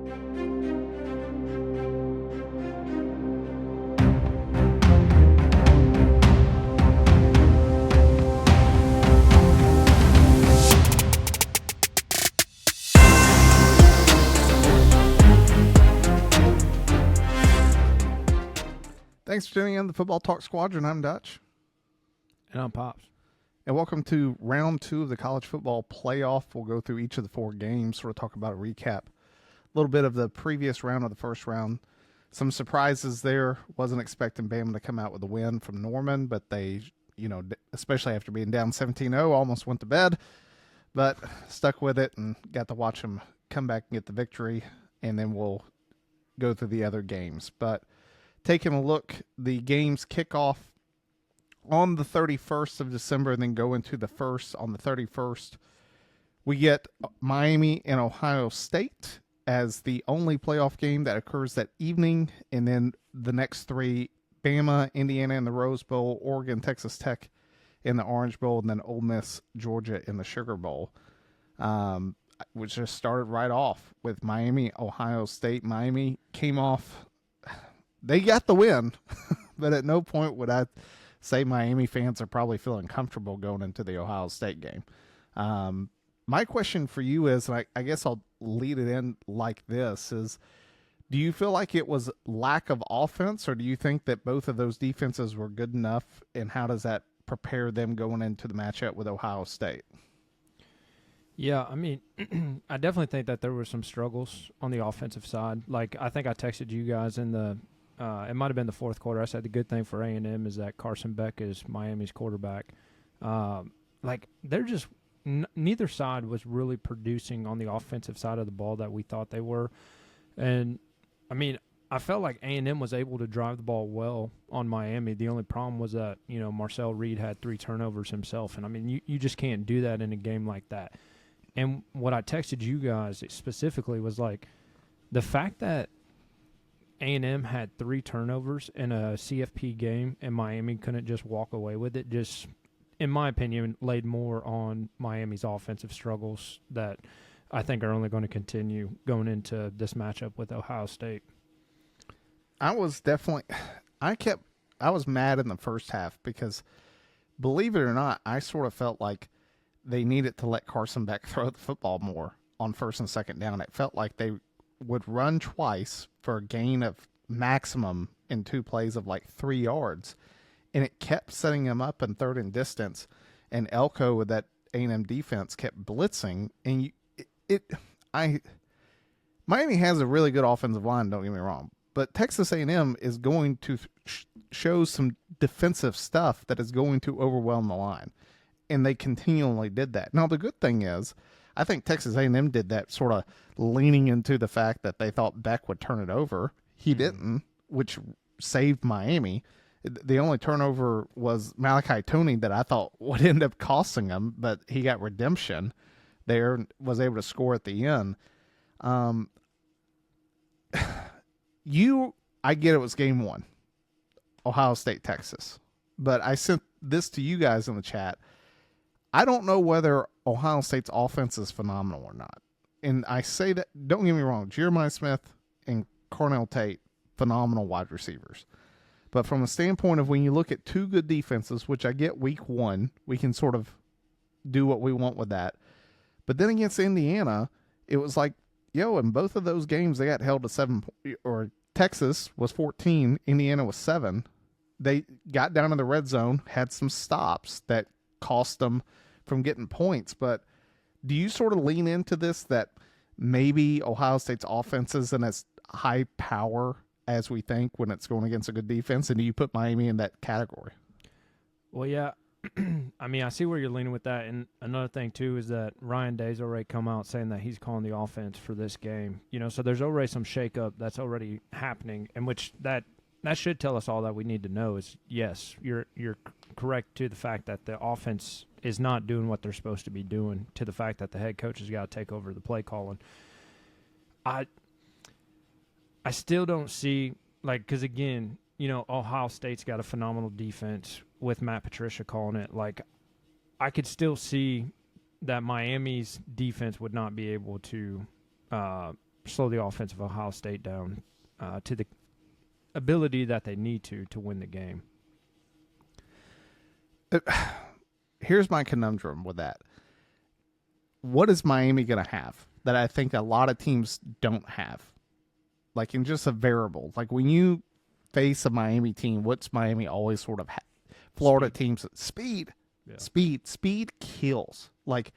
Thanks for tuning in to the Football Talk Squadron. I'm Dutch. And I'm Pops. And welcome to round 2 of the college football playoff. We'll go through each of the 4 games, sort of talk about a recap. A little bit of the previous round of the first round. Some surprises there. Wasn't expecting Bama to come out with a win from Norman, but they, especially after being down 17-0, almost went to bed. But stuck with it and got to watch them come back and get the victory. And then we'll go through the other games. But taking a look, the games kick off on the 31st of December and then go into the 1st on the 31st. We get Miami and Ohio State as the only playoff game that occurs that evening. And then the next 3, Bama, Indiana in the Rose Bowl, Oregon, Texas Tech in the Orange Bowl, and then Ole Miss, Georgia in the Sugar Bowl. Which just started right off with Miami, Ohio State. Miami came off. They got the win, but at no point would I say Miami fans are probably feeling comfortable going into the Ohio State game. My question for you is, and I guess I'll lead it in like this, is do you feel like it was lack of offense, or do you think that both of those defenses were good enough, and how does that prepare them going into the matchup with Ohio State? Yeah, I mean, I definitely think that there were some struggles on the offensive side. Like, I think I texted you guys in the it might have been the fourth quarter. I said the good thing for A&M is that Carson Beck is Miami's quarterback. They're just neither side was really producing on the offensive side of the ball that we thought they were. And, I mean, I felt like A&M was able to drive the ball well on Miami. The only problem was that, Marcel Reed had 3 turnovers himself. And, I mean, you just can't do that in a game like that. And what I texted you guys specifically was, like, the fact that A&M had 3 turnovers in a CFP game and Miami couldn't just walk away with it, just, in my opinion, laid more on Miami's offensive struggles that I think are only going to continue going into this matchup with Ohio State. I was mad in the first half because, believe it or not, I sort of felt like they needed to let Carson Beck throw the football more on first and second down. It felt like they would run twice for a gain of maximum in 2 plays of like 3 yards. And it kept setting them up in third and distance. And Elko with that A&M defense kept blitzing. And Miami has a really good offensive line, don't get me wrong. But Texas A&M is going to show some defensive stuff that is going to overwhelm the line. And they continually did that. Now, the good thing is, I think Texas A&M did that sort of leaning into the fact that they thought Beck would turn it over. He didn't, which saved Miami. The only turnover was Malachi Toney that I thought would end up costing him, but he got redemption there and was able to score at the end. I get it was game 1, Ohio State, Texas. But I sent this to you guys in the chat. I don't know whether Ohio State's offense is phenomenal or not. And I say that, don't get me wrong, Jeremiah Smith and Cornell Tate, phenomenal wide receivers. But from a standpoint of when you look at 2 good defenses, which I get week 1, we can sort of do what we want with that. But then against Indiana, it was like, in both of those games, they got held to 7, or Texas was 14, Indiana was 7. They got down in the red zone, had some stops that cost them from getting points. But do you sort of lean into this that maybe Ohio State's offense isn't as high power as we think when it's going against a good defense? And do you put Miami in that category? Well, yeah. I mean, I see where you're leaning with that. And another thing, too, is that Ryan Day's already come out saying that he's calling the offense for this game. So there's already some shakeup that's already happening, in which that should tell us all that we need to know is, yes, you're correct to the fact that the offense is not doing what they're supposed to be doing, to the fact that the head coach has got to take over the play calling. I still don't see, because again, Ohio State's got a phenomenal defense with Matt Patricia calling it. I could still see that Miami's defense would not be able to slow the offense of Ohio State down to the ability that they need to win the game. Here's my conundrum with that. What is Miami going to have that I think a lot of teams don't have? Like in just a variable. Like when you face a Miami team, what's Miami always sort of Florida teams? Speed. Yeah. Speed kills. Like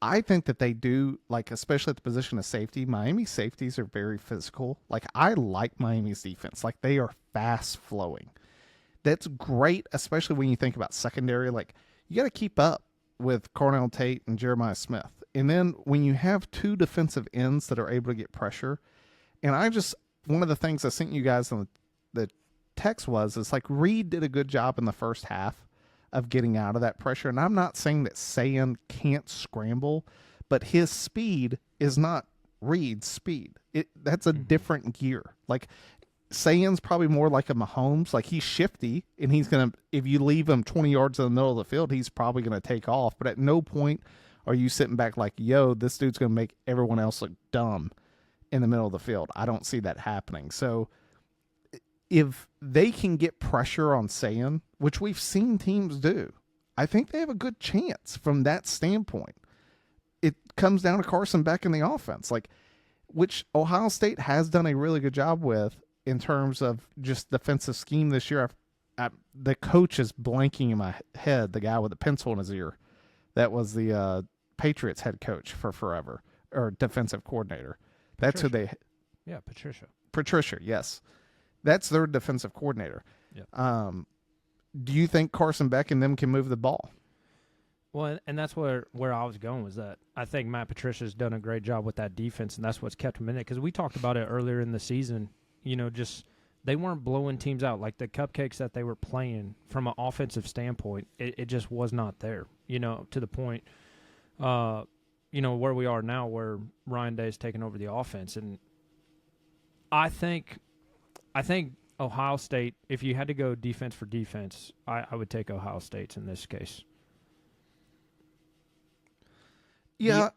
I think that they do, like especially at the position of safety, Miami safeties are very physical. Like I like Miami's defense. Like they are fast flowing. That's great, especially when you think about secondary. Like you got to keep up with Cornell Tate and Jeremiah Smith. And then when you have two defensive ends that are able to get pressure, and one of the things I sent you guys on the text is like Reed did a good job in the first half of getting out of that pressure. And I'm not saying that Sayan can't scramble, but his speed is not Reed's speed. That's a different gear. Like Sayan's probably more like a Mahomes. Like he's shifty, and he's going to, if you leave him 20 yards in the middle of the field, he's probably going to take off. But at no point are you sitting back like, yo, this dude's going to make everyone else look dumb in the middle of the field. I don't see that happening. So if they can get pressure on Sayan, which we've seen teams do, I think they have a good chance from that standpoint. It comes down to Carson Beck in the offense, like which Ohio State has done a really good job with in terms of just defensive scheme this year. The coach is blanking in my head, the guy with the pencil in his ear. That was the Patriots head coach for forever, or defensive coordinator. That's Patricia. who they... Yeah, Patricia. Patricia, yes. That's their defensive coordinator. Yep. Do you think Carson Beck and them can move the ball? Well, and that's where I was going was that I think Matt Patricia's done a great job with that defense, and that's what's kept him in it. Because we talked about it earlier in the season. You know, just they weren't blowing teams out. Like the cupcakes that they were playing from an offensive standpoint, it just was not there, you know, to the point, you know, where we are now where Ryan Day's taking over the offense. And I think Ohio State, if you had to go defense for defense, I would take Ohio State's in this case. Yeah.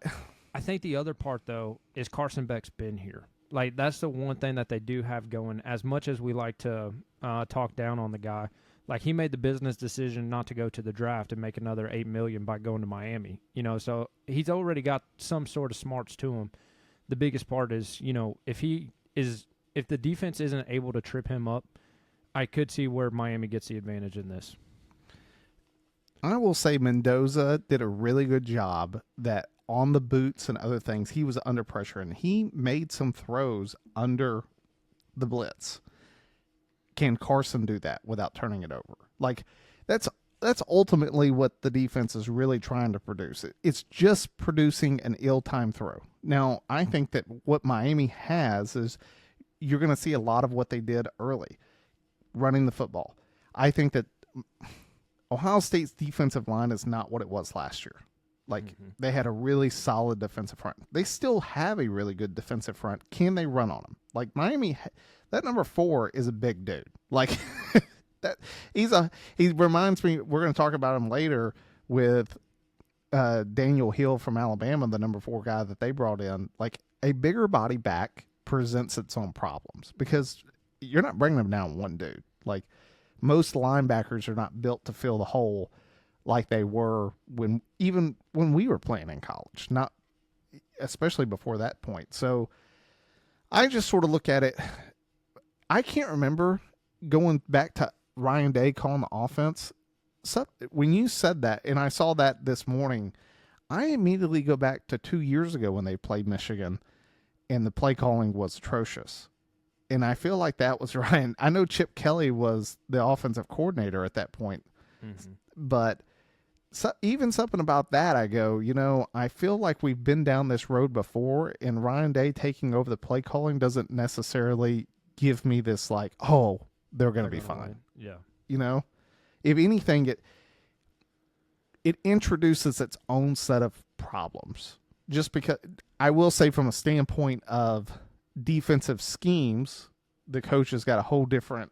I think the other part, though, is Carson Beck's been here. Like, that's the one thing that they do have going. As much as we like to talk down on the guy, like, he made the business decision not to go to the draft and make another $8 million by going to Miami. You know, so he's already got some sort of smarts to him. The biggest part is, you know, if the defense isn't able to trip him up, I could see where Miami gets the advantage in this. I will say Mendoza did a really good job that on the boots and other things, he was under pressure, and he made some throws under the blitz. Can Carson do that without turning it over? Like, that's ultimately what the defense is really trying to produce. It's just producing an ill-timed throw. Now, I think that what Miami has is you're going to see a lot of what they did early, running the football. I think that Ohio State's defensive line is not what it was last year. Like, they had a really solid defensive front. They still have a really good defensive front. Can they run on them? Like, Miami, that number 4 is a big dude. Like, that he reminds me, we're going to talk about him later with Daniel Hill from Alabama, the number 4 guy that they brought in. Like, a bigger body back presents its own problems because you're not bringing them down one dude. Like, most linebackers are not built to fill the hole like they were when we were playing in college, not especially before that point. So I just sort of look at it. I can't remember going back to Ryan Day calling the offense. So when you said that, and I saw that this morning, I immediately go back to 2 years ago when they played Michigan and the play calling was atrocious. And I feel like that was Ryan. I know Chip Kelly was the offensive coordinator at that point, but even something about that, I go, you know, I feel like we've been down this road before, and Ryan Day taking over the play calling doesn't necessarily give me this like, oh, they're going to be fine. Win. Yeah. You know, if anything, it introduces its own set of problems. Just because I will say from a standpoint of defensive schemes, the coach has got a whole different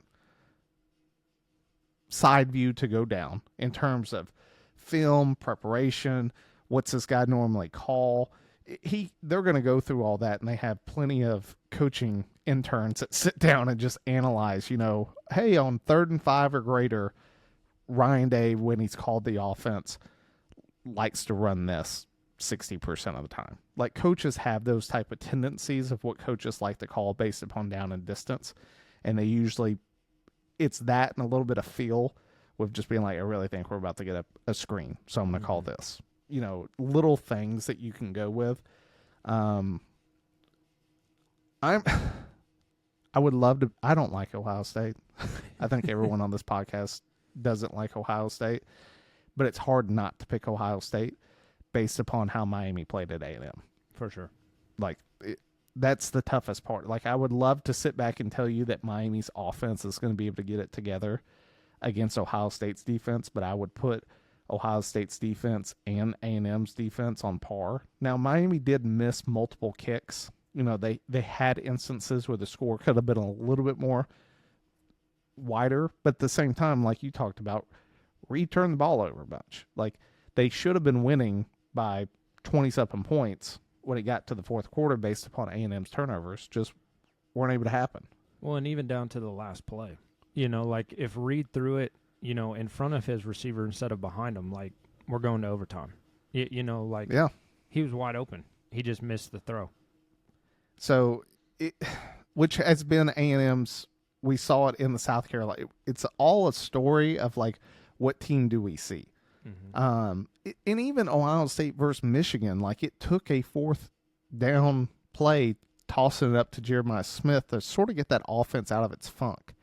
side view to go down in terms of film preparation. What's this guy normally call? they're going to go through all that, and they have plenty of coaching interns that sit down and just analyze, hey, on 3rd and 5 or greater, Ryan Day, when he's called the offense, likes to run this 60% of the time. Like, coaches have those type of tendencies of what coaches like to call based upon down and distance, and they usually, it's that and a little bit of feel with just being like, I really think we're about to get a screen, so I'm going to call this. Little things that you can go with. I would love to. I don't like Ohio State. I think everyone on this podcast doesn't like Ohio State, but it's hard not to pick Ohio State based upon how Miami played at A&M. For sure. Like, that's the toughest part. Like, I would love to sit back and tell you that Miami's offense is going to be able to get it together against Ohio State's defense, but I would put Ohio State's defense and A&M's defense on par. Now, Miami did miss multiple kicks. They had instances where the score could have been a little bit more wider, but at the same time, like you talked about, Reed turned the ball over a bunch. Like, they should have been winning by 20-something points when it got to the fourth quarter based upon A&M's turnovers. Just weren't able to happen. Well, and even down to the last play. Like, if Reed threw it, in front of his receiver instead of behind him, like, we're going to overtime. Yeah. He was wide open. He just missed the throw. So, which has been A&M's, we saw it in the South Carolina. It's all a story of, like, what team do we see? Mm-hmm. And even Ohio State versus Michigan, like, it took a 4th down play, tossing it up to Jeremiah Smith to sort of get that offense out of its funk.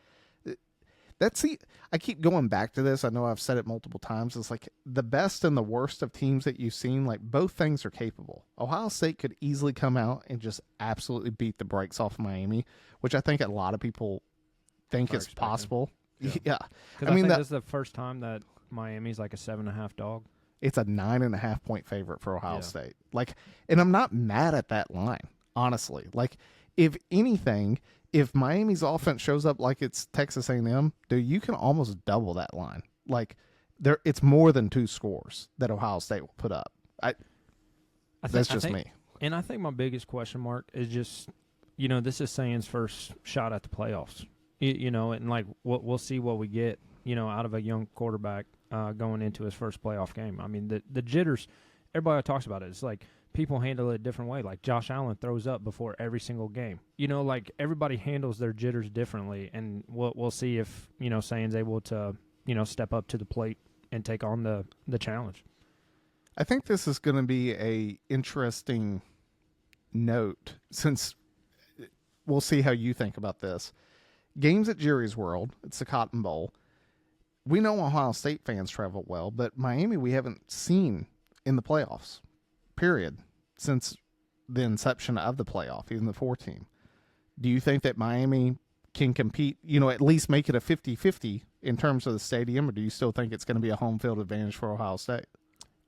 I keep going back to this. I know I've said it multiple times. It's like the best and the worst of teams that you've seen, like, both things are capable. Ohio State could easily come out and just absolutely beat the brakes off Miami, which I think a lot of people think is possible. Yeah. I mean, this is the first time that Miami's like a 7.5 dog. It's a 9.5 point favorite for Ohio State. Like, and I'm not mad at that line, honestly. Like, if anything, if Miami's offense shows up like it's Texas A&M, dude, you can almost double that line. Like, it's more than 2 scores that Ohio State will put up. That's just me. And I think my biggest question mark is just, this is Sain's first shot at the playoffs. And like we'll see what we get, out of a young quarterback going into his first playoff game. I mean, the jitters, everybody talks about it. It's like people handle it a different way. Like Josh Allen throws up before every single game. Like everybody handles their jitters differently, and we'll see if Sain's able to step up to the plate and take on the challenge. I think this is going to be a interesting note, since we'll see how you think about this. Games at Jerry's World, it's the Cotton Bowl. We know Ohio State fans travel well, but Miami we haven't seen in the playoffs, period, since the inception of the playoff, even the 4-team. Do you think that Miami can compete, at least make it a 50-50 in terms of the stadium, or do you still think it's going to be a home field advantage for Ohio State?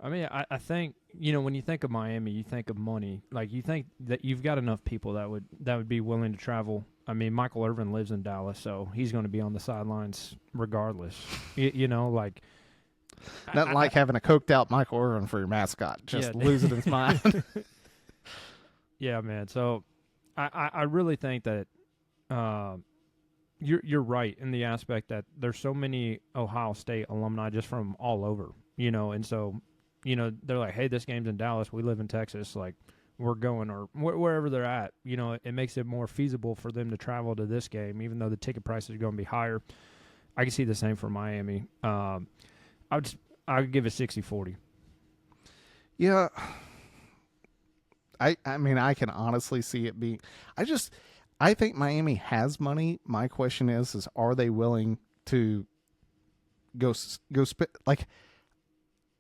I mean, I think, when you think of Miami, you think of money. Like, you think that you've got enough people that would be willing to travel. I mean, Michael Irvin lives in Dallas, so he's going to be on the sidelines regardless. Like... Nothing having a coked-out Michael Irvin for your mascot, just losing his mind. Yeah, man. So I really think that you're right in the aspect that there's so many Ohio State alumni just from all over, and so... they're like, hey, this game's in Dallas. We live in Texas. Like, we're going, or wherever they're at. It makes it more feasible for them to travel to this game, even though the ticket price is going to be higher. I can see the same for Miami. I would give it 60-40. Yeah. I mean, I can honestly see it being... I think Miami has money. My question is are they willing to go spit... Like...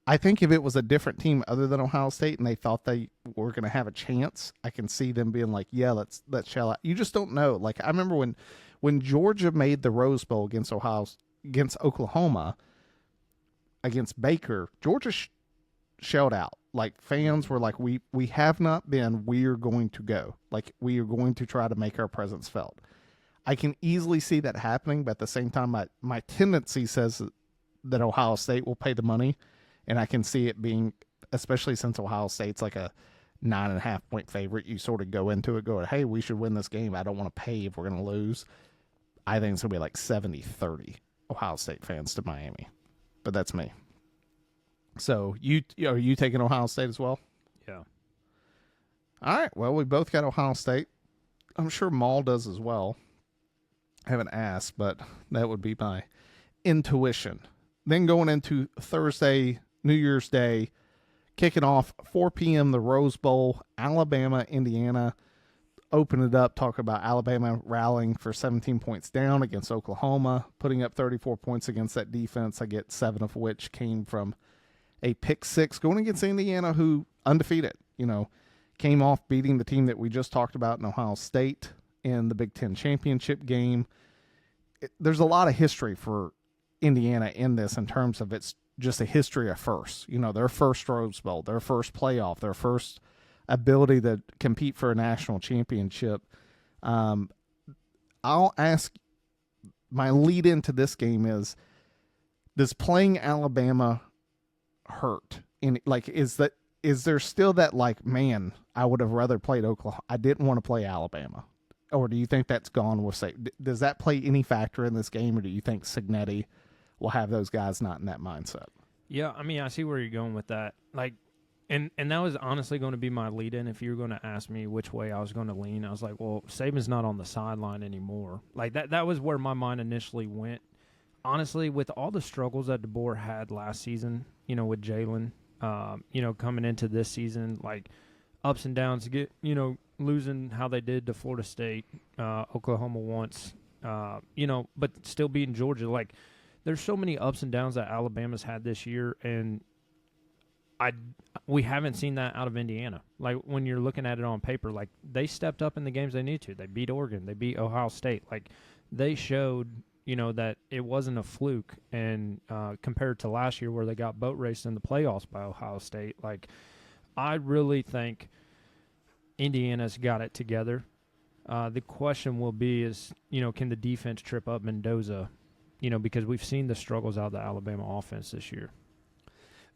I think if it was a different team other than Ohio State and they thought they were going to have a chance, I can see them being like, yeah, let's shell out. You just don't know. Like, I remember when Georgia made the Rose Bowl against Oklahoma, against Baker, Georgia shelled out. Like, fans were like, we have not been, we're going to go. Like, we are going to try to make our presence felt. I can easily see that happening, but at the same time, my tendency says that Ohio State will pay the money. And I can see it being, especially since Ohio State's like a 9.5-point favorite. You sort of go into it going, hey, we should win this game. I don't want to pay if we're going to lose. I think it's going to be like 70-30 Ohio State fans to Miami. But that's me. So are you taking Ohio State as well? Yeah. All right. Well, we both got Ohio State. I'm sure Maul does as well. I haven't asked, but that would be my intuition. Then going into Thursday, New Year's Day, kicking off 4 p.m. the Rose Bowl, Alabama, Indiana. Open it up, talk about Alabama rallying for 17 points down against Oklahoma, putting up 34 points against that defense. I get 7 of which came from a pick 6 going against Indiana, who undefeated, came off beating the team that we just talked about in Ohio State in the Big Ten championship game. There's a lot of history for Indiana in this in terms of it's just a history of firsts. Their first Rose Bowl, their first playoff, their first ability to compete for a national championship. I'll ask, my lead into this game is, does playing Alabama hurt? Is there still that man, I would have rather played Oklahoma. I didn't want to play Alabama. Or do you think that's gone with does that play any factor in this game, or do you think Cignetti will have those guys not in that mindset? Yeah, I mean, I see where you're going with that. And that was honestly going to be my lead-in. If you were going to ask me which way I was going to lean, I was like, well, Saban's not on the sideline anymore. That was where my mind initially went. Honestly, with all the struggles that DeBoer had last season, with Jalen, coming into this season, ups and downs, losing how they did to Florida State, Oklahoma once, but still beating Georgia. There's so many ups and downs that Alabama's had this year, and we haven't seen that out of Indiana. When you're looking at it on paper, they stepped up in the games they need to. They beat Oregon. They beat Ohio State. They showed, that it wasn't a fluke. And compared to last year where they got boat raced in the playoffs by Ohio State, I really think Indiana's got it together. The question will be is, can the defense trip up Mendoza? Because we've seen the struggles out of the Alabama offense this year.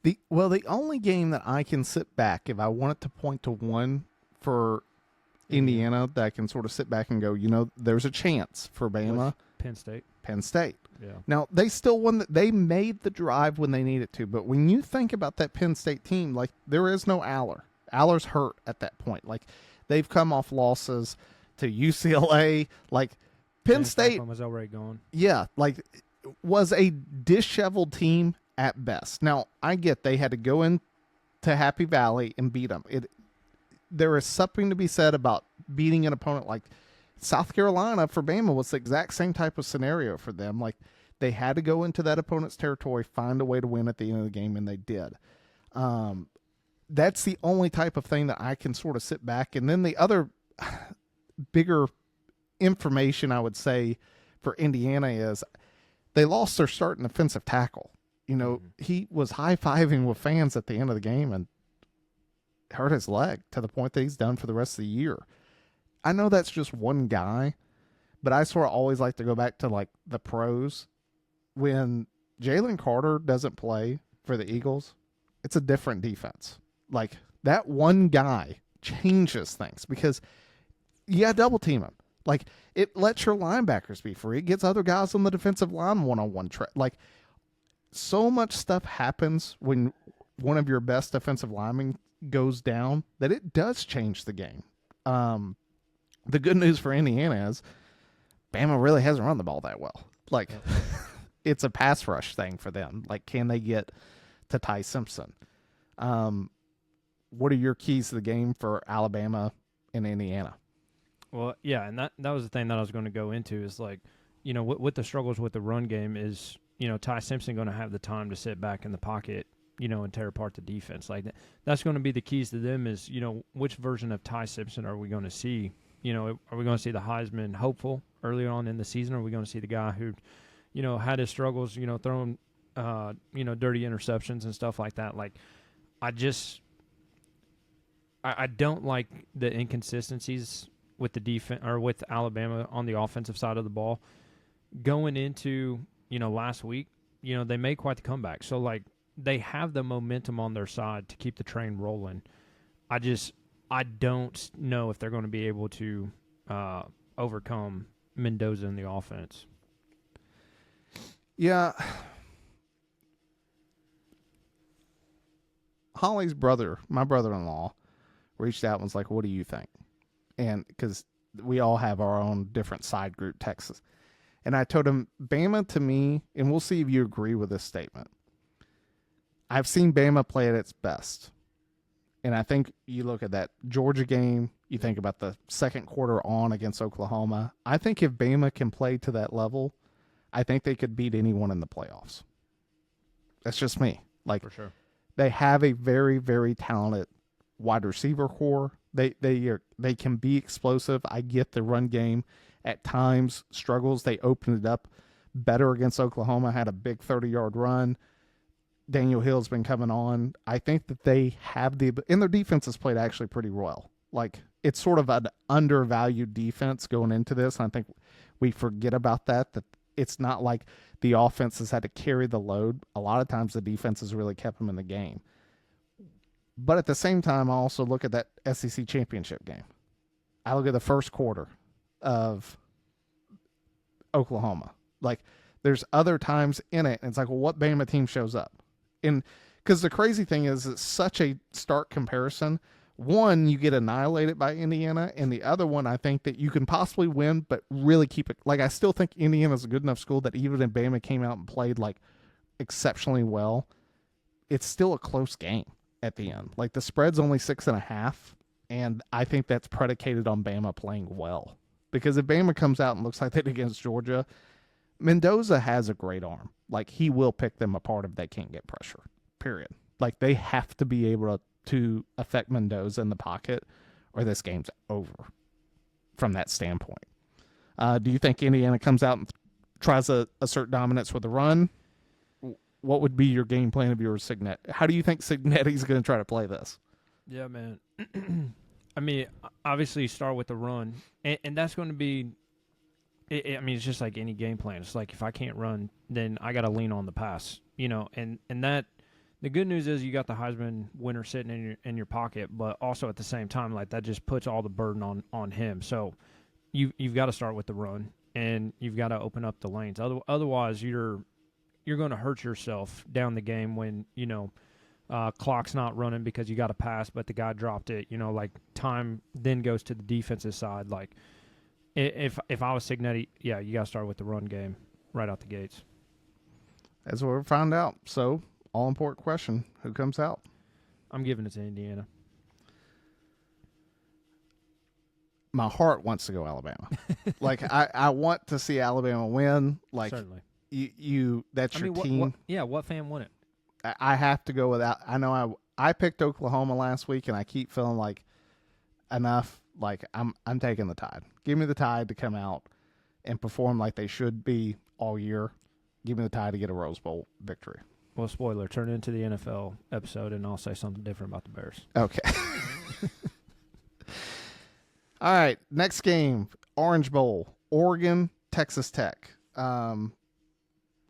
The only game that I can sit back, if I wanted to point to one for Indiana, that I can sort of sit back and go, there's a chance for Bama. Penn State. Yeah. Now, they still won. They made the drive when they needed to. But when you think about that Penn State team, there is no Aller. Aller's hurt at that point. They've come off losses to UCLA. Penn State was already gone. Yeah, was a disheveled team at best. Now, I get they had to go into Happy Valley and beat them. There is something to be said about beating an opponent like South Carolina. For Bama was the exact same type of scenario for them. They had to go into that opponent's territory, find a way to win at the end of the game, and they did. That's the only type of thing that I can sort of sit back. And then the other bigger information I would say for Indiana is they lost their starting offensive tackle. He was high-fiving with fans at the end of the game and hurt his leg to the point that he's done for the rest of the year. I know that's just one guy, but I sort of always like to go back to the pros. When Jalen Carter doesn't play for the Eagles, it's a different defense. That one guy changes things because you got to double team him. It lets your linebackers be free. It gets other guys on the defensive line one-on-one. So much stuff happens when one of your best defensive linemen goes down that it does change the game. The good news for Indiana is Bama really hasn't run the ball that well. It's a pass rush thing for them. Can they get to Ty Simpson? What are your keys to the game for Alabama and Indiana? Well, yeah, and that was the thing that I was going to go into is with the struggles with the run game is, Ty Simpson going to have the time to sit back in the pocket, and tear apart the defense. That's going to be the keys to them is, which version of Ty Simpson are we going to see? Are we going to see the Heisman hopeful early on in the season? Or are we going to see the guy who, had his struggles, throwing, dirty interceptions and stuff like that? I don't like the inconsistencies with the defense or with Alabama on the offensive side of the ball. Going into, last week, they made quite the comeback. So, they have the momentum on their side to keep the train rolling. I don't know if they're going to be able to overcome Mendoza in the offense. Yeah. Holly's brother, my brother-in-law, reached out and was like, "What do you think?" And because we all have our own different side group texts. And I told him, Bama to me, and we'll see if you agree with this statement. I've seen Bama play at its best. And I think you look at that Georgia game, you think about the second quarter on against Oklahoma. I think if Bama can play to that level, I think they could beat anyone in the playoffs. That's just me. Like, For sure. they have a very, very talented wide receiver core. They can be explosive. I get the run game at times struggles. They opened it up better against Oklahoma, had a big 30-yard run. Daniel Hill's been coming on. I think that they have and their defense has played actually pretty well. Like, it's sort of an undervalued defense going into this. And I think we forget about that it's not like the offense has had to carry the load. A lot of times the defense has really kept them in the game. But at the same time, I also look at that SEC championship game. I look at the first quarter of Oklahoma. Like, there's other times in it, and it's like, well, what Bama team shows up? And because the crazy thing is, it's such a stark comparison. One, you get annihilated by Indiana, and the other one, I think that you can possibly win, but really keep it. Like, I still think Indiana's a good enough school that even if Bama came out and played like exceptionally well, it's still a close game at the end. Like, the spread's only 6.5, and I think that's predicated on Bama playing well. Because if Bama comes out and looks like they did against Georgia, Mendoza has a great arm. Like, he will pick them apart if they can't get pressure, period. Like, they have to be able to affect Mendoza in the pocket or this game's over from that standpoint. Do you think Indiana comes out and tries to assert dominance with a run? What would be your game plan if you were Signet? How do you think Signetti's going to try to play this? Yeah, man. I mean, obviously you start with the run, and that's going to be I mean, it's just like any game plan. It's like, if I can't run, then I got to lean on the pass, and that the good news is you got the Heisman winner sitting in your pocket, but also at the same time, like, that just puts all the burden on him. So you've got to start with the run, and you've got to open up the lanes. Otherwise, you're going to hurt yourself down the game when, clock's not running because you got to pass, but the guy dropped it. Like, time then goes to the defensive side. Like, if I was Signetti, yeah, you got to start with the run game right out the gates. That's what we'll find out. So, all-important question, who comes out? I'm giving it to Indiana. My heart wants to go Alabama. Like, I want to see Alabama win. Like, certainly. That's your team. What fan won it? I have to go without. I know I picked Oklahoma last week, and I keep feeling like enough. Like, I'm taking the Tide. Give me the Tide to come out and perform like they should be all year. Give me the Tide to get a Rose Bowl victory. Well, spoiler, turn into the NFL episode, and I'll say something different about the Bears. Okay. All right, next game, Orange Bowl, Oregon, Texas Tech. I'll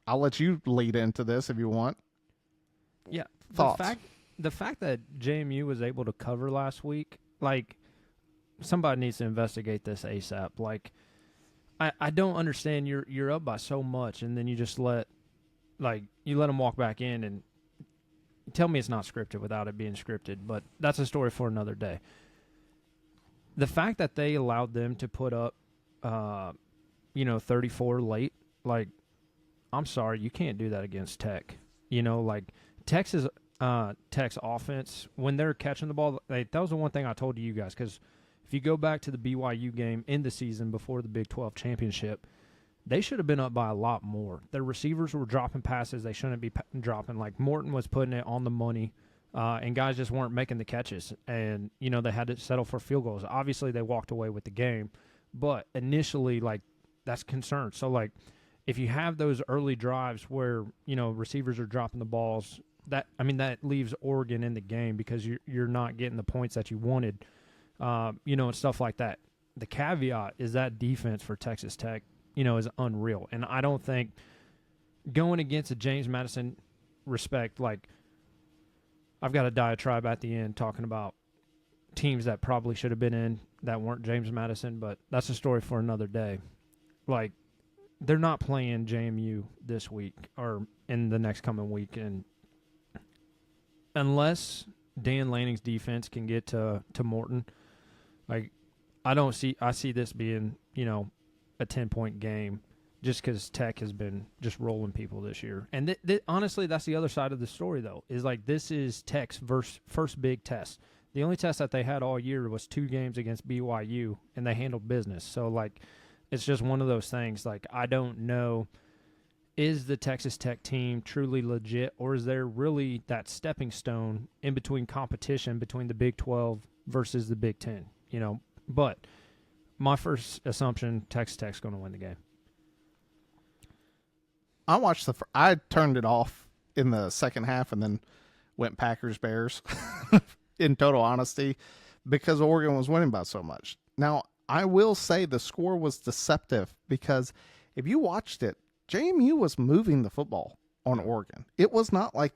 let you lead into this if you want. Yeah. Thoughts? The fact that JMU was able to cover last week, like, somebody needs to investigate this ASAP. Like, I don't understand. You're up by so much, and then you just let them walk back in, and tell me it's not scripted without it being scripted. But that's a story for another day. The fact that they allowed them to put up, 34 late, like, I'm sorry, you can't do that against Tech. Like, Tech's offense, when they're catching the ball, that was the one thing I told you guys, because if you go back to the BYU game in the season before the Big 12 championship, they should have been up by a lot more. Their receivers were dropping passes they shouldn't be dropping. Like, Morton was putting it on the money, and guys just weren't making the catches. And, they had to settle for field goals. Obviously, they walked away with the game. But initially, like, that's concerned. So, like, if you have those early drives where, receivers are dropping the balls, that leaves Oregon in the game because you're not getting the points that you wanted, and stuff like that. The caveat is that defense for Texas Tech, is unreal. And I don't think going against a James Madison respect, like, I've got a diatribe at the end talking about teams that probably should have been in that weren't James Madison, but that's a story for another day. Like, they're not playing JMU this week or in the next coming week, and unless Dan Lanning's defense can get to Morton, like, I see this being, a 10-point game just because Tech has been just rolling people this year. And honestly, that's the other side of the story, though, is like this is Tech's first big test. The only test that they had all year was 2 games against BYU, and they handled business. So, like, it's just one of those things. Like, I don't know, is the Texas Tech team truly legit, or is there really that stepping stone in between competition between the Big 12 versus the Big 10? But my first assumption, Texas Tech's going to win the game. I watched I turned it off in the second half and then went Packers-Bears in total honesty because Oregon was winning by so much. Now, I will say the score was deceptive because if you watched it, JMU was moving the football on Oregon. It was not like,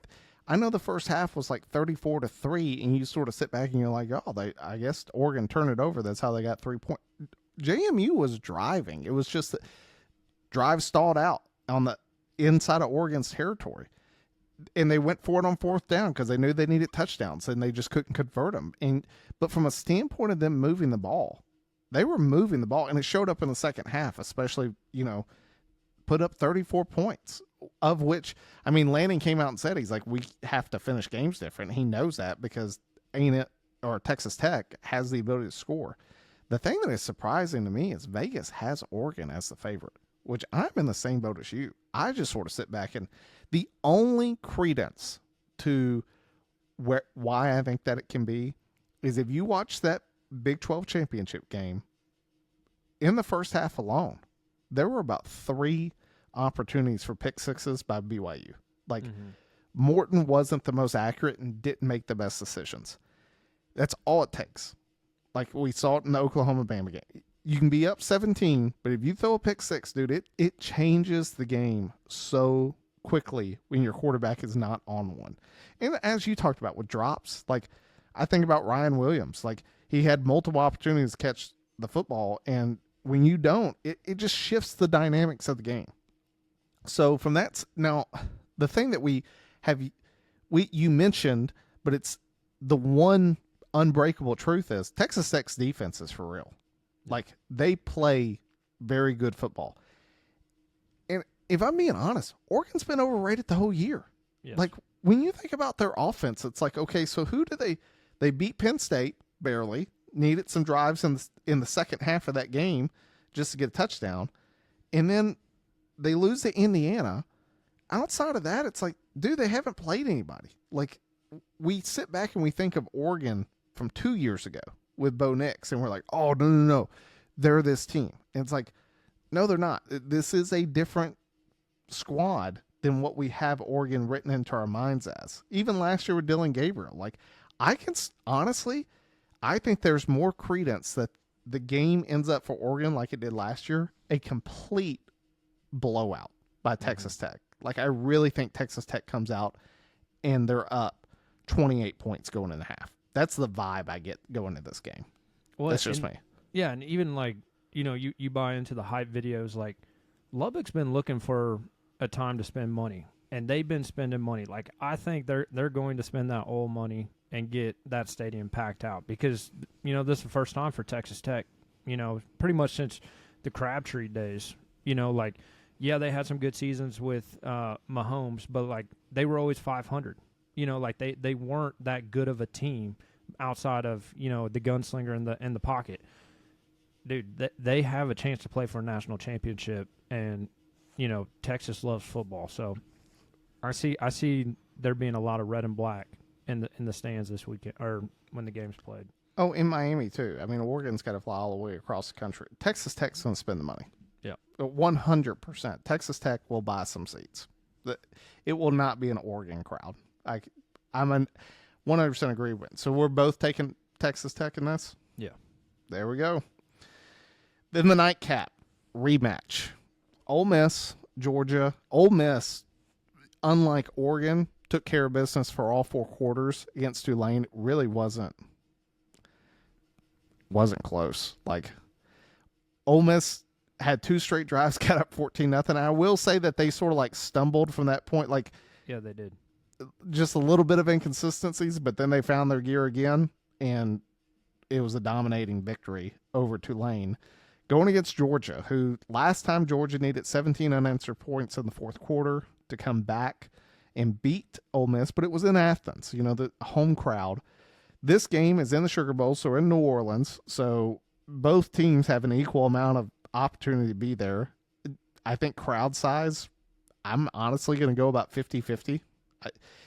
I know the first half was like 34-3, and you sort of sit back and you're like, oh, I guess Oregon turned it over. That's how they got 3 points. JMU was driving. It was just that drive stalled out on the inside of Oregon's territory. And they went for it on 4th down because they knew they needed touchdowns, and they just couldn't convert them. But from a standpoint of them moving the ball, they were moving the ball, and it showed up in the second half, especially, put up 34 points, of which, Lanning came out and said, he's like, we have to finish games different. He knows that because Texas Tech has the ability to score. The thing that is surprising to me is Vegas has Oregon as the favorite, which I'm in the same boat as you. I just sort of sit back, and the only credence to why I think that it can be is if you watch that Big 12 championship game, in the first half alone, there were about 3 opportunities for pick sixes by BYU. Like, Morton wasn't the most accurate and didn't make the best decisions. That's all it takes. Like we saw it in the Oklahoma-Bama game. You can be up 17, but if you throw a pick six, dude, it changes the game so quickly when your quarterback is not on one. And as you talked about with drops, like I think about Ryan Williams. Like he had multiple opportunities to catch the football, and when you don't, it just shifts the dynamics of the game. So from that, now the thing that you mentioned, but it's the one unbreakable truth is Texas Tech's defense is for real. Like they play very good football. And if I'm being honest, Oregon's been overrated the whole year. Yes. Like when you think about their offense, it's like, okay, so who do they beat Penn State barely, needed some drives in the second half of that game just to get a touchdown. And then they lose to Indiana. Outside of that, it's like, dude, they haven't played anybody. Like we sit back and we think of Oregon from 2 years ago with Bo Nix, and we're like, oh, no. They're this team. And it's like, no, they're not. This is a different squad than what we have Oregon written into our minds as. Even last year with Dylan Gabriel. Like, I think there's more credence that the game ends up for Oregon like it did last year, a complete blowout by Texas Tech. Like, I really think Texas Tech comes out and they're up 28 points going in the half. That's the vibe I get going into this game. Well, that's just me. Yeah, and even like, you buy into the hype videos. Like, Lubbock's been looking for a time to spend money, and they've been spending money. Like, I think they're going to spend that oil money and get that stadium packed out because, this is the first time for Texas Tech, pretty much since the Crabtree days. Like, yeah, they had some good seasons with Mahomes, but, like, they were always 500. Like they weren't that good of a team outside of, the gunslinger in the pocket. Dude, they have a chance to play for a national championship, and, Texas loves football. So I see there being a lot of red and black in the stands this weekend or when the game's played. Oh, in Miami too. Oregon's got to fly all the way across the country. Texas Tech's going to spend the money. Yeah. 100%. Texas Tech will buy some seats. It will not be an Oregon crowd. I'm 100% agree with. So we're both taking Texas Tech in this? Yeah. There we go. Then the nightcap rematch. Ole Miss, Georgia. Ole Miss, unlike Oregon, took care of business for all 4 quarters against Tulane. It really wasn't. wasn't close. Like, Ole Miss had 2 straight drives, got up 14-0. I will say that they sort of like stumbled from that point, like Yeah, they did. just a little bit of inconsistencies, but then they found their gear again, and it was a dominating victory over Tulane. Going against Georgia, who last time Georgia needed 17 unanswered points in the fourth quarter to come back and beat Ole Miss, but it was in Athens, the home crowd. This game is in the Sugar Bowl, so in New Orleans, so both teams have an equal amount of opportunity to be there. I think crowd size, I'm honestly going to go about 50-50.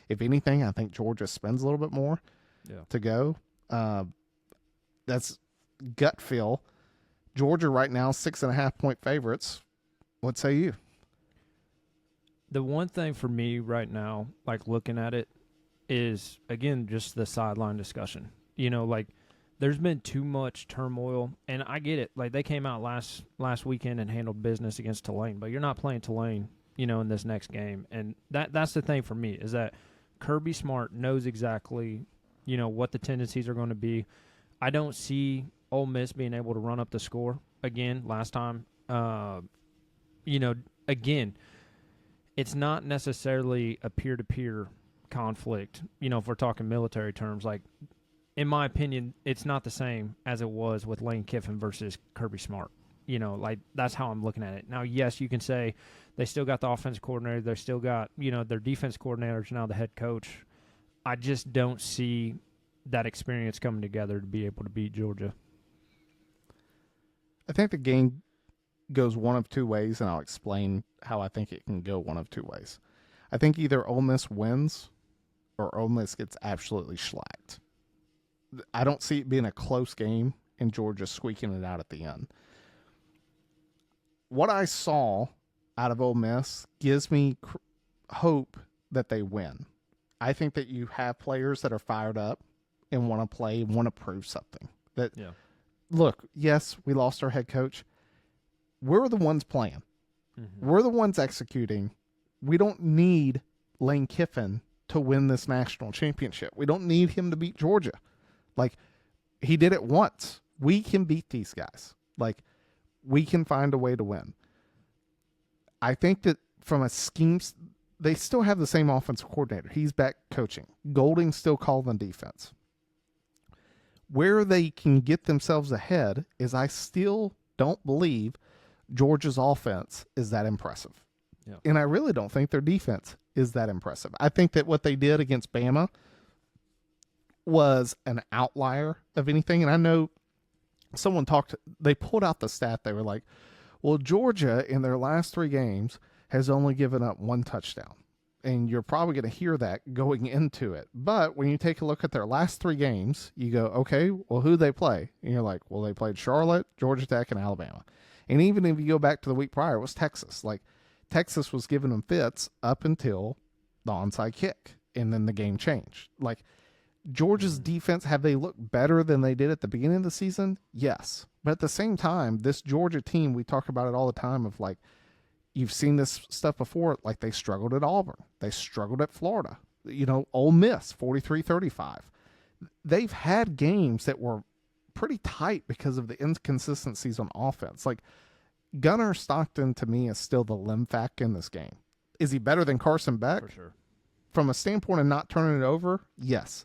If anything, I think Georgia spends a little bit more to go. That's gut feel. Georgia right now, 6.5-point favorites. What say you? The one thing for me right now, like looking at it, is, again, just the sideline discussion. Like there's been too much turmoil, and I get it. Like they came out last weekend and handled business against Tulane, but you're not playing Tulane, in this next game. And that's the thing for me is that Kirby Smart knows exactly, what the tendencies are going to be. I don't see Ole Miss being able to run up the score again last time. Again, it's not necessarily a peer-to-peer conflict, if we're talking military terms. Like, in my opinion, it's not the same as it was with Lane Kiffin versus Kirby Smart. Like that's how I'm looking at it. Now, yes, you can say they still got the offensive coordinator. They still got, their defense coordinator is now the head coach. I just don't see that experience coming together to be able to beat Georgia. I think the game goes one of two ways, and I'll explain how I think it can go one of two ways. I think either Ole Miss wins or Ole Miss gets absolutely shellacked. I don't see it being a close game and Georgia squeaking it out at the end. What I saw out of Ole Miss gives me hope that they win. I think that you have players that are fired up and want to play and want to prove something. Look, yes, we lost our head coach. We're the ones playing. Mm-hmm. We're the ones executing. We don't need Lane Kiffin to win this national championship. We don't need him to beat Georgia. Like, he did it once. We can beat these guys. Like, we can find a way to win. I think that from a scheme, they still have the same offensive coordinator. He's back coaching. Golding's still calling defense. Where they can get themselves ahead is I still don't believe Georgia's offense is that impressive. Yeah. And I really don't think their defense is that impressive. I think that what they did against Bama was an outlier of anything. And I know someone they pulled out the stat. They were like, well, Georgia in their last 3 games has only given up 1 touchdown. And you're probably going to hear that going into it. But when you take a look at their last 3 games, you go, okay, well, who they play? And you're like, well, they played Charlotte, Georgia Tech, and Alabama. And even if you go back to the week prior, it was Texas. Like, Texas was giving them fits up until the onside kick. And then the game changed. Like, Georgia's defense, have they looked better than they did at the beginning of the season? Yes. But at the same time, this Georgia team, we talk about it all the time of like, you've seen this stuff before. Like, they struggled at Auburn. They struggled at Florida. Ole Miss, 43-35. They've had games that were pretty tight because of the inconsistencies on offense. Like, Gunnar Stockton, to me, is still the limfac in this game. Is he better than Carson Beck? For sure. From a standpoint of not turning it over, yes.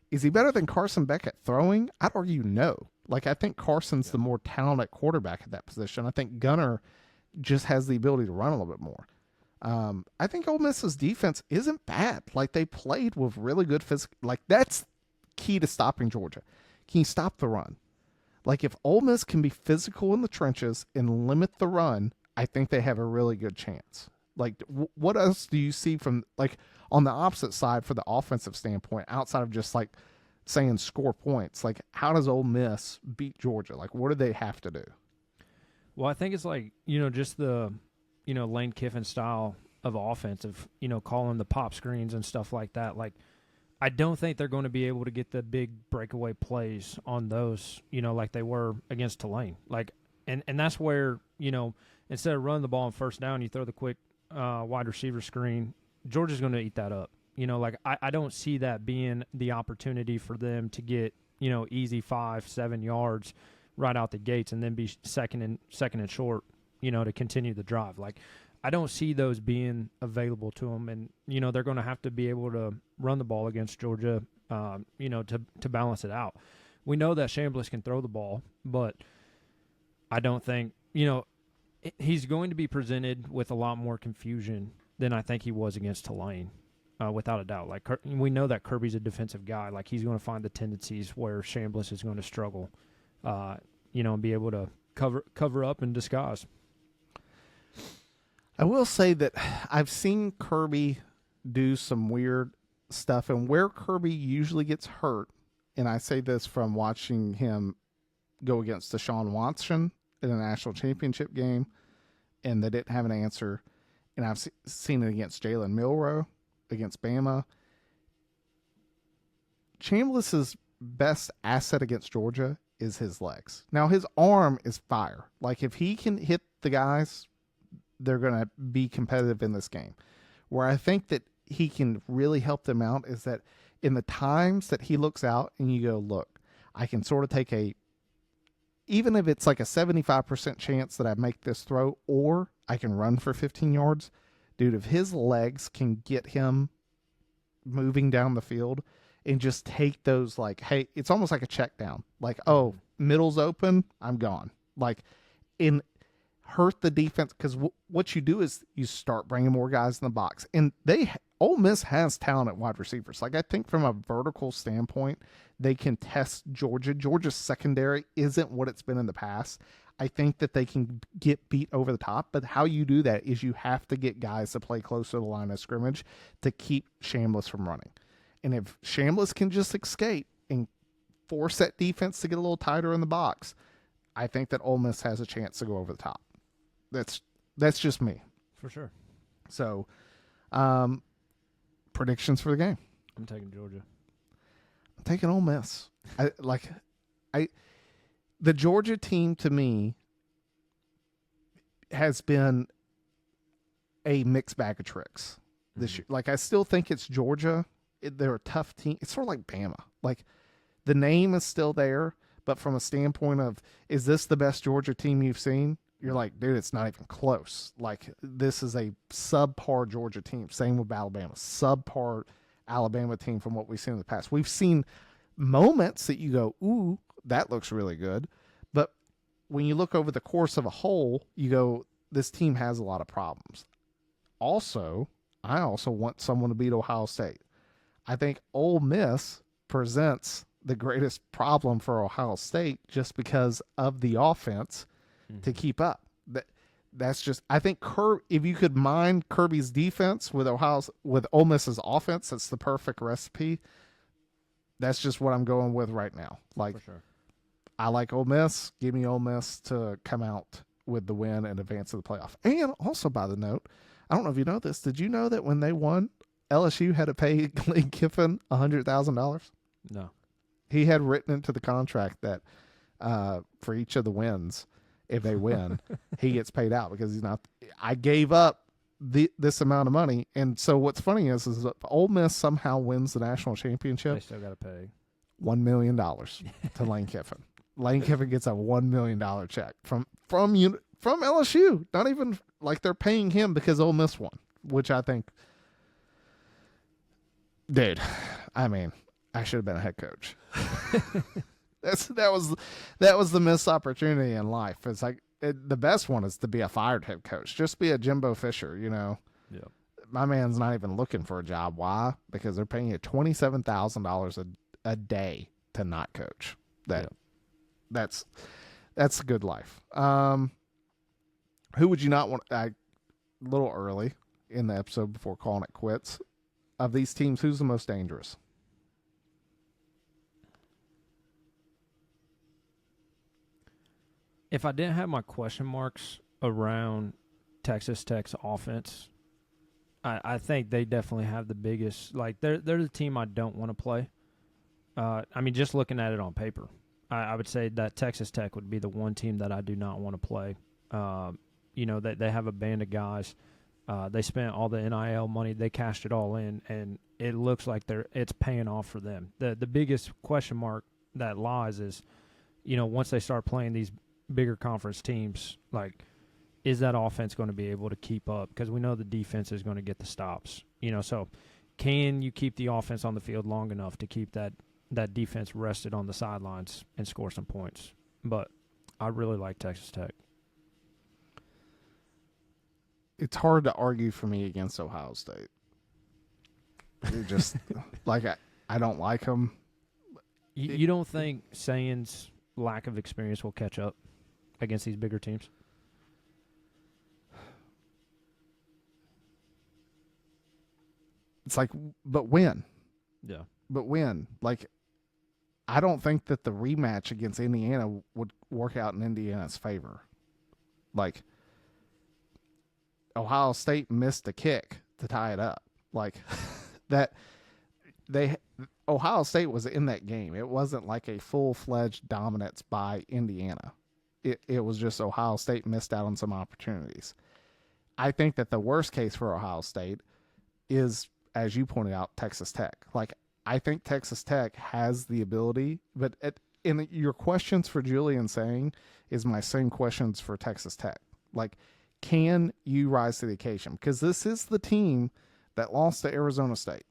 Is he better than Carson Beck at throwing? I'd argue no. Like, I think Carson's the more talented quarterback at that position. I think Gunnar just has the ability to run a little bit more. I think Ole Miss's defense isn't bad. Like, they played with really good physical. Like, that's key to stopping Georgia. Can you stop the run? Like, if Ole Miss can be physical in the trenches and limit the run, I think they have a really good chance. Like, what else do you see from, like, on the opposite side for the offensive standpoint, outside of just, like, saying score points? Like, how does Ole Miss beat Georgia? Like, what do they have to do? Well, I think it's like, just the, Lane Kiffin style of offense of, calling the pop screens and stuff like that. Like, I don't think they're going to be able to get the big breakaway plays on those, like they were against Tulane. Like, and that's where, instead of running the ball on first down, you throw the quick wide receiver screen. Georgia's going to eat that up. Like, I don't see that being the opportunity for them to get, easy 5-7 yards right out the gates and then be second and short, to continue the drive. Like, I don't see those being available to them, and they're going to have to be able to run the ball against Georgia, to balance it out. We know that Chambliss can throw the ball, but I don't think he's going to be presented with a lot more confusion than I think he was against Tulane, without a doubt. Like, we know that Kirby's a defensive guy. Like, he's going to find the tendencies where Chambliss is going to struggle, and be able to cover up and disguise. I will say that I've seen Kirby do some weird stuff, and where Kirby usually gets hurt, and I say this from watching him go against Deshaun Watson in a national championship game, and they didn't have an answer. And I've seen it against Jalen Milroe, against Bama. Chambliss's best asset against Georgia is his legs. Now, his arm is fire. Like, if he can hit the guys, they're going to be competitive in this game. Where I think that he can really help them out is that in the times that he looks out and you go, look, I can sort of take even if it's like a 75% chance that I make this throw, or I can run for 15 yards, dude, if his legs can get him moving down the field and just take those, like, hey, it's almost like a check down. Like, oh, middle's open, I'm gone. Like, hurt the defense, because what you do is you start bringing more guys in the box. And Ole Miss has talent at wide receivers. Like, I think from a vertical standpoint, they can test Georgia. Georgia's secondary isn't what it's been in the past. I think that they can get beat over the top, but how you do that is you have to get guys to play close to the line of scrimmage to keep Chambliss from running. And if Chambliss can just escape and force that defense to get a little tighter in the box, I think that Ole Miss has a chance to go over the top. That's just me. For sure. So, predictions for the game. I'm taking Georgia. I'm taking Ole Miss. The Georgia team, to me, has been a mixed bag of tricks this year. Like, I still think it's Georgia. They're a tough team. It's sort of like Bama. Like, the name is still there, but from a standpoint of, is this the best Georgia team you've seen? You're like, dude, it's not even close. Like, this is a subpar Georgia team. Same with Alabama. Subpar Alabama team from what we've seen in the past. We've seen moments that you go, ooh, that looks really good. But when you look over the course of a whole, you go, this team has a lot of problems. Also, I also want someone to beat Ohio State. I think Ole Miss presents the greatest problem for Ohio State just because of the offense to keep up. That's just, I think if you could mine Kirby's defense with Ole Miss's offense, that's the perfect recipe. That's just what I'm going with right now. Like, for sure. I like Ole Miss. Give me Ole Miss to come out with the win and advance to the playoff. And also, by the note, I don't know if you know this. Did you know that when they won, LSU had to pay Lane Kiffin $100,000? No. He had written into the contract that for each of the wins, if they win, he gets paid out because he's not. I gave up this amount of money, and so what's funny is if Ole Miss somehow wins the national championship, they still got to pay $1 million to Lane Kiffin. Lane Kiffin gets a $1 million check from LSU. Not even like they're paying him because Ole Miss won, which I think, dude. I mean, I should have been a head coach. That was the missed opportunity in life. It's like the best one is to be a fired head coach. Just be a Jimbo Fisher, Yeah. My man's not even looking for a job. Why? Because they're paying you $27,000 a day to not coach. That's a good life. Who would you not want? A little early in the episode before calling it quits. Of these teams, who's the most dangerous? If I didn't have my question marks around Texas Tech's offense, I think they definitely have the biggest. Like, they're the team I don't want to play. I mean, just looking at it on paper, I would say that Texas Tech would be the one team that I do not want to play. They have a band of guys. They spent all the NIL money. They cashed it all in, and it looks like it's paying off for them. The biggest question mark that lies is, once they start playing these bigger conference teams, like, is that offense going to be able to keep up? Because we know the defense is going to get the stops. So can you keep the offense on the field long enough to keep that defense rested on the sidelines and score some points? But I really like Texas Tech. It's hard to argue for me against Ohio State. You're just like I don't like them. You don't think Sayan's lack of experience will catch up against these bigger teams? It's like, but when? Yeah. But when? Like, I don't think that the rematch against Indiana would work out in Indiana's favor. Like, Ohio State missed a kick to tie it up. Like, Ohio State was in that game. It wasn't like a full-fledged dominance by Indiana. It was just Ohio State missed out on some opportunities. I think that the worst case for Ohio State is, as you pointed out, Texas Tech. Like, I think Texas Tech has the ability, but in your questions for Julian saying is my same questions for Texas Tech. Like, can you rise to the occasion? Because this is the team that lost to Arizona State.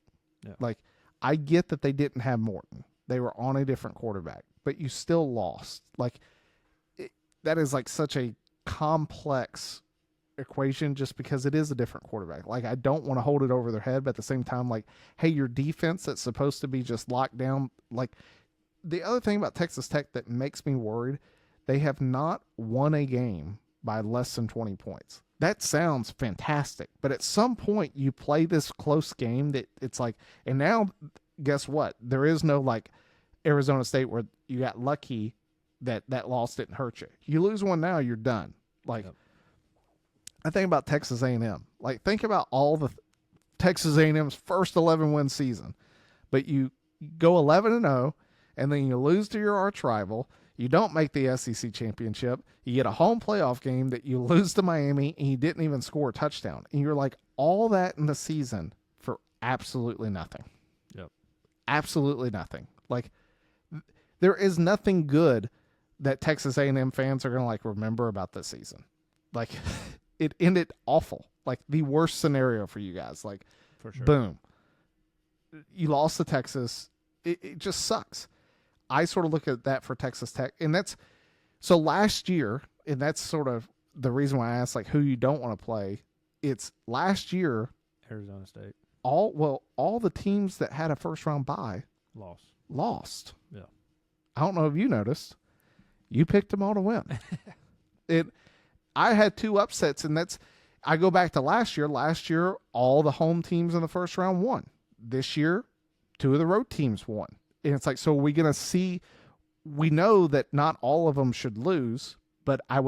Yeah. Like, I get that they didn't have Morton. They were on a different quarterback, but you still lost. Like, that is like such a complex equation just because it is a different quarterback. Like, I don't want to hold it over their head, but at the same time, like, hey, your defense that's supposed to be just locked down. Like, the other thing about Texas Tech that makes me worried, they have not won a game by less than 20 points. That sounds fantastic, but at some point you play this close game that it's like, and now guess what? There is no like Arizona State where you got lucky that loss didn't hurt you. You lose one now, you're done. Like, yep. I think about Texas A&M. Like, think about all the Texas A&M's first 11-win season, but you go 11-0, and then you lose to your arch rival. You don't make the SEC championship. You get a home playoff game that you lose to Miami, and you didn't even score a touchdown. And you're like, all that in the season for absolutely nothing. Yep. Absolutely nothing. Like, there is nothing good that Texas A&M fans are going to, like, remember about this season. Like, it ended awful. Like, the worst scenario for you guys. Like, for sure. Boom. You lost to Texas. It just sucks. I sort of look at that for Texas Tech. And that's so last year, and that's sort of the reason why I asked, like, who you don't want to play. It's last year. Arizona State. All the teams that had a first-round bye lost. Yeah. I don't know if you noticed. You picked them all to win. I had two upsets, and I go back to last year. Last year, all the home teams in the first round won. This year, two of the road teams won. And it's like, so are we going to see, we know that not all of them should lose, but I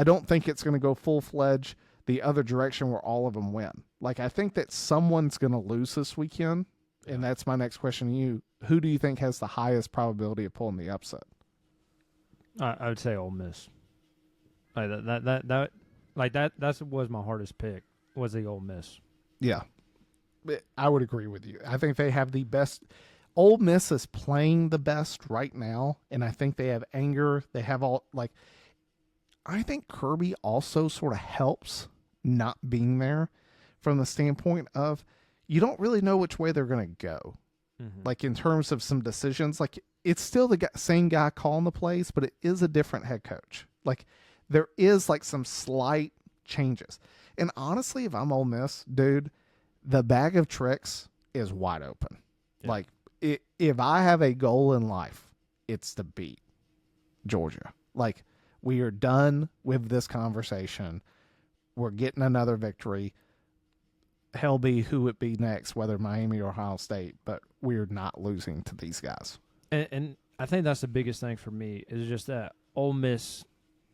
don't think it's going to go full-fledged the other direction where all of them win. Like, I think that someone's going to lose this weekend, and that's my next question to you. Who do you think has the highest probability of pulling the upset? I would say Ole Miss. That was my hardest pick, was the Ole Miss. Yeah. I would agree with you. I think they have the best. Ole Miss is playing the best right now, and I think they have anger. They have all, like, I think Kirby also sort of helps not being there from the standpoint of you don't really know which way they're going to go. Mm-hmm. Like, in terms of some decisions, like, it's still the same guy calling the plays, but it is a different head coach. Like, there is, like, some slight changes. And honestly, if I'm Ole Miss, dude, the bag of tricks is wide open. Yeah. Like, if I have a goal in life, it's to beat Georgia. Like, we are done with this conversation. We're getting another victory. Hell be who it be next, whether Miami or Ohio State, but we're not losing to these guys. And I think that's the biggest thing for me is just that Ole Miss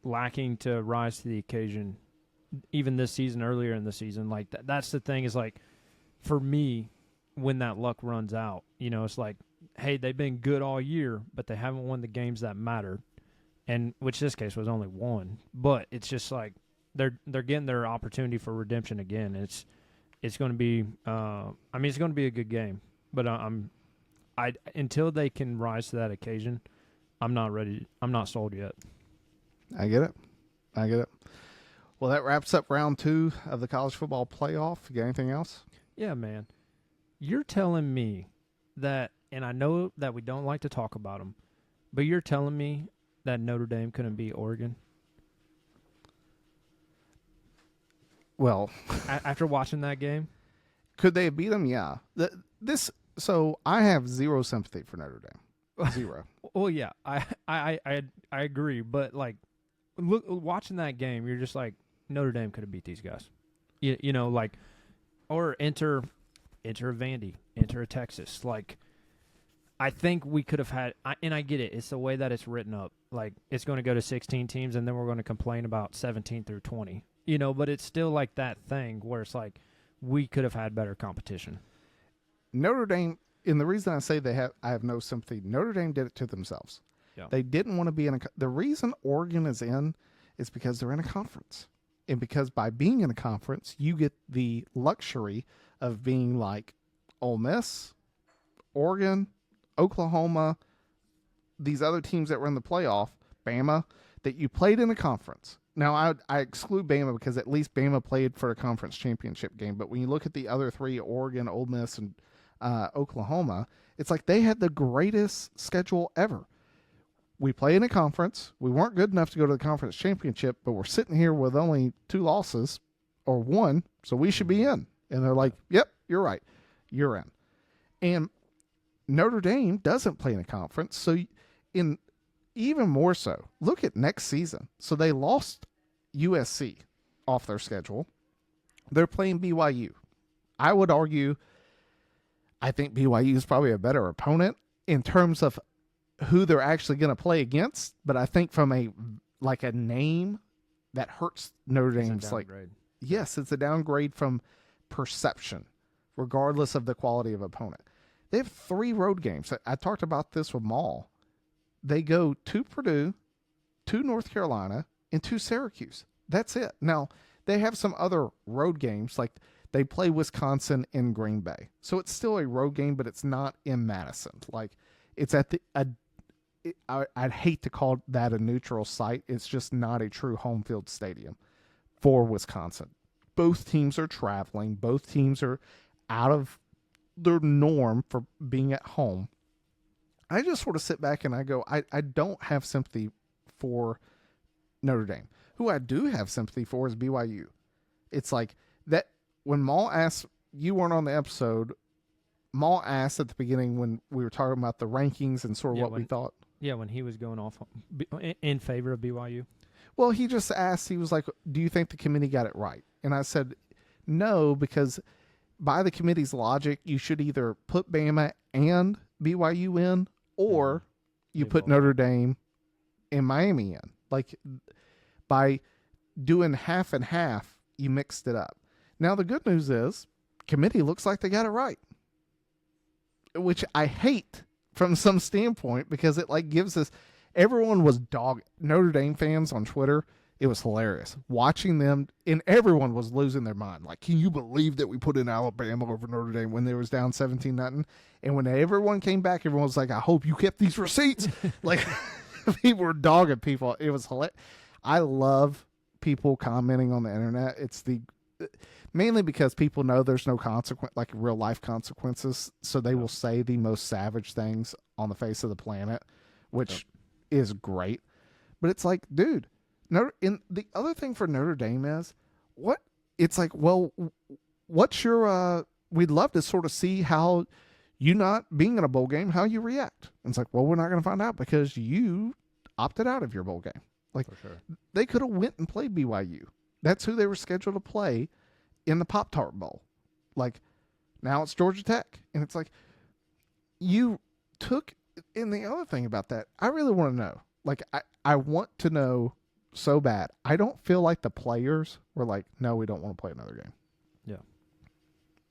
lacking to rise to the occasion, even this season, earlier in the season. Like, that's the thing is, like, for me, when that luck runs out, it's like, hey, they've been good all year, but they haven't won the games that mattered, and which this case was only one. But it's just like they're getting their opportunity for redemption again. It's going to be, it's going to be a good game. But until they can rise to that occasion, I'm not ready. I'm not sold yet. I get it. Well, that wraps up round 2 of the college football playoff. You got anything else? Yeah, man. You're telling me that, and I know that we don't like to talk about them, but you're telling me that Notre Dame couldn't beat Oregon? Well, after watching that game? Could they have beat them? Yeah. So I have zero sympathy for Notre Dame. Zero. Well, yeah, I agree, but like, look, watching that game, you're just like, Notre Dame could have beat these guys. You know, like, or enter a Vandy, enter a Texas. Like, I think we could have had, and I get it. It's the way that it's written up. Like, it's going to go to 16 teams, and then we're going to complain about 17 through 20. You know, but it's still like that thing where it's like, we could have had better competition. Notre Dame, and the reason I say I have no sympathy, Notre Dame did it to themselves. Yeah. They didn't want to be the reason Oregon is in is because they're in a conference. And because by being in a conference, you get the luxury of being like Ole Miss, Oregon, Oklahoma, these other teams that were in the playoff, Bama, that you played in a conference. Now, I exclude Bama because at least Bama played for a conference championship game. But when you look at the other three, Oregon, Ole Miss, and Oklahoma, it's like they had the greatest schedule ever. We play in a conference. We weren't good enough to go to the conference championship, but we're sitting here with only 2 losses or 1, so we should be in. And they're like, yep, you're right. You're in. And Notre Dame doesn't play in a conference, so in even more so, look at next season. So they lost USC off their schedule. They're playing BYU. I would argue I think BYU is probably a better opponent in terms of who they're actually going to play against, but I think from a name that hurts Notre Dame's yes, it's a downgrade from perception, regardless of the quality of opponent. They have 3 road games. I talked about this with Maul. They go to Purdue, to North Carolina, and to Syracuse. That's it. Now, they have some other road games, like they play Wisconsin in Green Bay. So it's still a road game, but it's not in Madison. Like, it's at I'd hate to call that a neutral site. It's just not a true home field stadium for Wisconsin. Both teams are traveling. Both teams are out of their norm for being at home. I just sort of sit back and I go, I don't have sympathy for Notre Dame. Who I do have sympathy for is BYU. It's like that when Maul asked, you weren't on the episode, Maul asked at the beginning when we were talking about the rankings and sort of what we thought. Yeah, when he was going off in favor of BYU. Well, he just asked, he was like, do you think the committee got it right? And I said, no, because by the committee's logic, you should either put Bama and BYU in, or you put Notre Dame and Miami in. Like, by doing half and half, you mixed it up. Now, the good news is, committee looks like they got it right, which I hate from some standpoint, because it like gives us, everyone was Notre Dame fans on Twitter. It was hilarious watching them, and everyone was losing their mind. Like, can you believe that we put in Alabama over Notre Dame when they was down 17-0? And when everyone came back, everyone was like, I hope you kept these receipts. Like, people were dogging people. It was hilarious. I love people commenting on the internet. It's mainly because people know there's no consequence, like real life consequences. So they will say the most savage things on the face of the planet, which is great. But it's like, dude, the other thing for Notre Dame is it's like, well, what's your, we'd love to sort of see how you not being in a bowl game, how you react. And it's like, well, we're not going to find out because you opted out of your bowl game. Like, for sure. They could have went and played BYU. That's who they were scheduled to play in the Pop-Tart Bowl. Like, now it's Georgia Tech. And it's like, you took, and the other thing about that, I really want to know. Like, I want to know so bad. I don't feel like the players were like, no, we don't want to play another game. Yeah.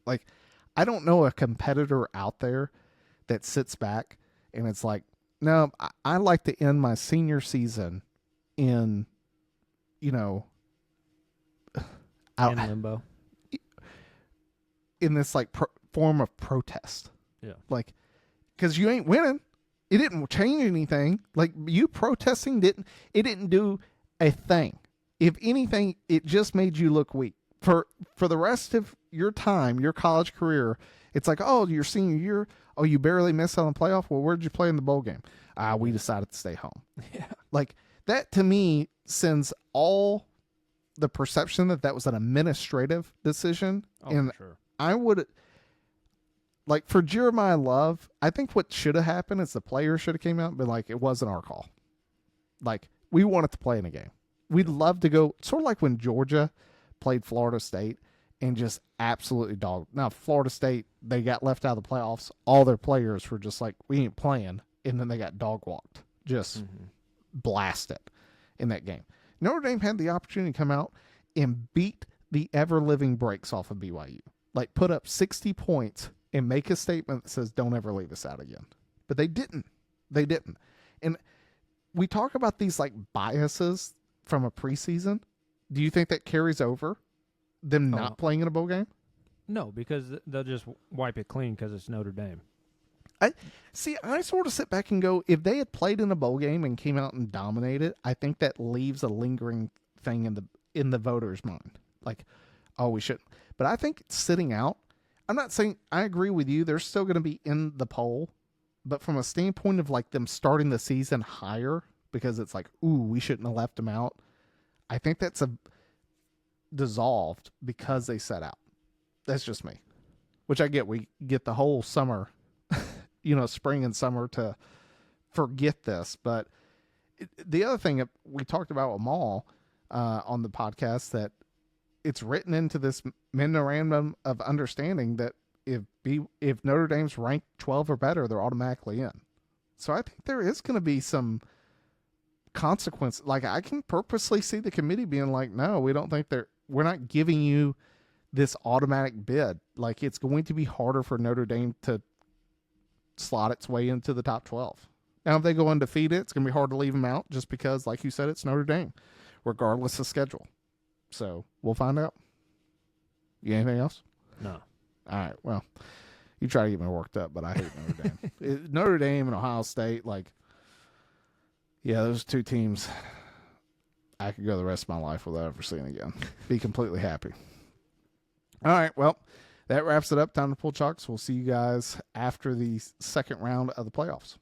Like, I don't know a competitor out there that sits back and it's like, no, I like to end my senior season in, out in limbo. In this like form of protest. Yeah. Like, because you ain't winning. It didn't change anything. Like, you protesting didn't do a thing. If anything, it just made you look weak. For the rest of your time, your college career, it's like, oh, your senior year, oh, you barely missed on the playoff. Well, where'd you play in the bowl game? We decided to stay home. Yeah. Like, that to me sends all the perception that was an administrative decision. Oh, and for sure. I would, like, for Jeremiah Love, I think what should have happened is the players should have came out and been like, it wasn't our call. Like, we wanted to play in a game. We'd love to go, sort of like when Georgia played Florida State and just absolutely dogged. Now, Florida State, they got left out of the playoffs. All their players were just like, we ain't playing. And then they got dog walked, just blasted in that game. Notre Dame had the opportunity to come out and beat the ever-living brakes off of BYU. Like, put up 60 points and make a statement that says, don't ever leave us out again. But they didn't. They didn't. And we talk about these, like, biases from a preseason. Do you think that carries over, them not playing in a bowl game? No, because they'll just wipe it clean because it's Notre Dame. I sort of sit back and go, if they had played in a bowl game and came out and dominated, I think that leaves a lingering thing in the voters' mind. Like, oh, we shouldn't. But I think sitting out, I'm not saying, I agree with you, they're still going to be in the poll, but from a standpoint of like them starting the season higher, because it's like, ooh, we shouldn't have left them out, I think that's dissolved because they set out. That's just me. Which I get. We get the whole summer, spring and summer to forget this. But the other thing that we talked about with Maul on the podcast, that it's written into this memorandum of understanding that if Notre Dame's ranked 12 or better, they're automatically in. So I think there is going to be some consequence. Like, I can purposely see the committee being like, no, we don't think we're not giving you this automatic bid. Like, it's going to be harder for Notre Dame to slot its way into the top 12. Now, if they go undefeated, it's going to be hard to leave them out just because, like you said, it's Notre Dame, regardless of schedule. So we'll find out. You got anything else? No. All right. Well, you try to get me worked up, but I hate Notre Dame. Notre Dame and Ohio State, like, yeah, those two teams I could go the rest of my life without ever seeing again. Be completely happy. All right, well, that wraps it up. Time to pull chalks. We'll see you guys after the second round of the playoffs.